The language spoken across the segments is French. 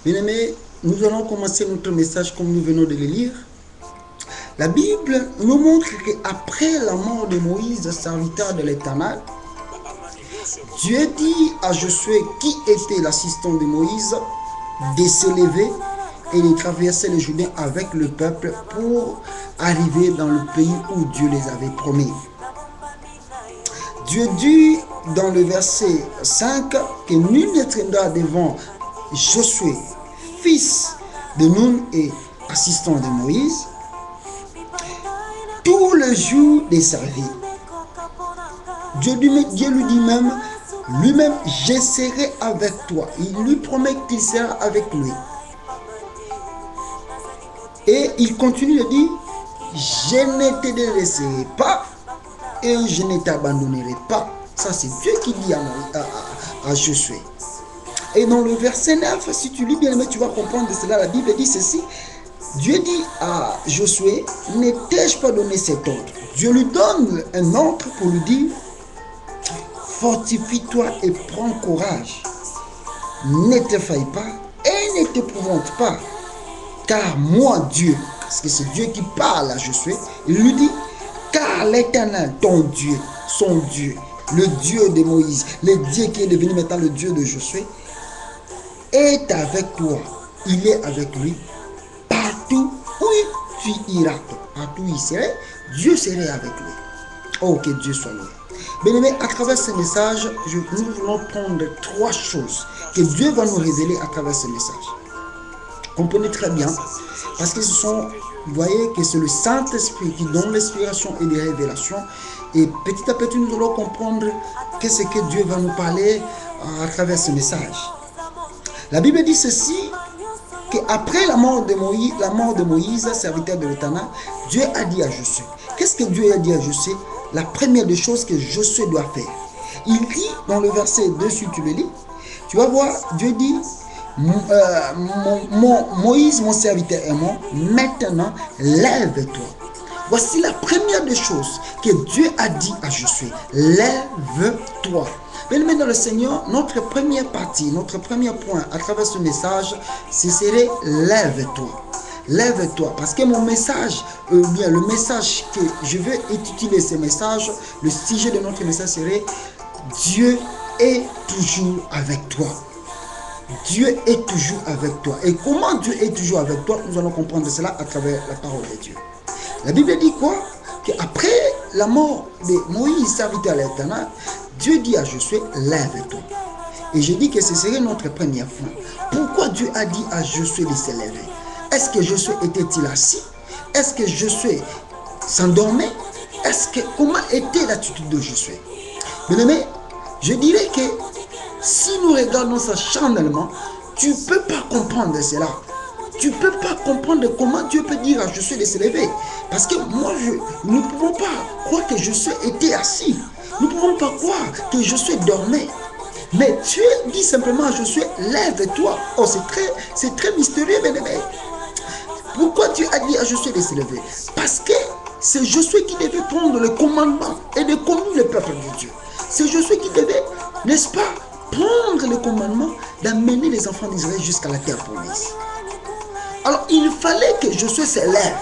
Bien-aimés, nous allons commencer notre message comme nous venons de le lire. La Bible nous montre qu'après la mort de Moïse, serviteur de l'Éternel, Dieu dit à Josué, qui était l'assistant de Moïse, de s'élever et de traverser le Jourdain avec le peuple pour arriver dans le pays où Dieu les avait promis. Dieu dit dans le verset 5 que nul ne traînera devant Josué, fils de Nun et assistant de Moïse, tout le jour de sa vie. Dieu lui dit même, lui-même, je serai avec toi. Il lui promet qu'il sera avec lui. Et il continue de dire, je ne te délaisserai pas et je ne t'abandonnerai pas. Ça, c'est Dieu qui dit à Josué. Et dans le verset 9, si tu lis bien, tu vas comprendre de cela. La Bible dit ceci. Dieu dit à Josué, ne t'ai-je pas donné cet ordre? Dieu lui donne un ordre pour lui dire, fortifie-toi et prends courage. Ne t'effraie pas et ne t'épouvante pas. Car moi, Dieu, parce que c'est Dieu qui parle à Josué, il lui dit, car l'Éternel, ton Dieu, son Dieu, le Dieu de Moïse, le Dieu qui est devenu maintenant le Dieu de Josué, est avec toi. Il est avec lui. Partout où tu iras, partout où il serait, Dieu serait avec lui. Oh, que Dieu soit loué. Bien-aimés, à travers ce message, nous voulons prendre trois choses que Dieu va nous révéler à travers ce message. Comprenez très bien, parce que ce sont, vous voyez que c'est le Saint-Esprit qui donne l'inspiration et les révélations. Et petit à petit, nous allons comprendre qu'est-ce que Dieu va nous parler à travers ce message. La Bible dit ceci, qu'après la mort de Moïse, serviteur de l'Éternel, Dieu a dit à Josué. Qu'est-ce que Dieu a dit à Josué? La première des choses que Josué doit faire. Il dit dans le verset 2, si tu le lis, tu vas voir, Dieu dit, Moïse, mon serviteur est mort, maintenant lève-toi. Voici la première des choses que Dieu a dit à Josué. Lève-toi. Bien-aimés dans le Seigneur, notre première partie, notre premier point à travers ce message, ce serait lève-toi. Lève-toi, parce que mon message, bien le message que je veux intituler ce message, le sujet de notre message serait Dieu est toujours avec toi. Dieu est toujours avec toi. Et comment Dieu est toujours avec toi, nous allons comprendre cela à travers la parole de Dieu. La Bible dit quoi? Qu'après la mort de Moïse, serviteur de l'Éternel, Dieu dit à Josué, lève-toi. Et je dis que ce serait notre première fois. Pourquoi Dieu a dit à Josué de se lever? Est-ce que Josué était-il assis? Est-ce que Josué s'endormait? Comment était l'attitude de Josué? Bien-aimé, je dirais que si nous regardons ça charnellement, tu ne peux pas comprendre cela. Tu ne peux pas comprendre comment Dieu peut dire à Josué de se lever. Parce que nous ne pouvons pas croire que Josué était assis. Nous ne pouvons pas croire que Josué dormait. Mais Dieu dit simplement à Josué, lève-toi. Oh, c'est très mystérieux, bien-aimé. Pourquoi Dieu a dit à Josué de se lever? Parce que c'est Josué qui devait prendre le commandement et de conduire le peuple de Dieu. C'est Josué qui devait, n'est-ce pas, prendre le commandement d'amener les enfants d'Israël jusqu'à la terre promise. Alors, il fallait que Josué se lève.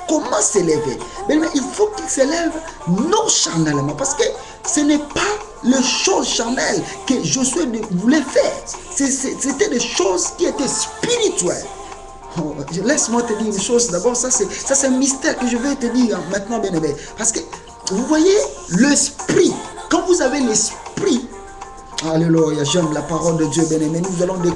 Comment se lever? Mais il faut qu'il se lève non charnellement, parce que ce n'est pas les choses charnelles que Josué voulait faire. C'était des choses qui étaient spirituelles. Oh, laisse-moi te dire une chose. D'abord, ça c'est un mystère que je vais te dire maintenant, bien-aimé. Parce que, vous voyez, l'esprit, quand vous avez l'esprit, alléluia, j'aime la parole de Dieu, bien-aimé, nous allons découvrir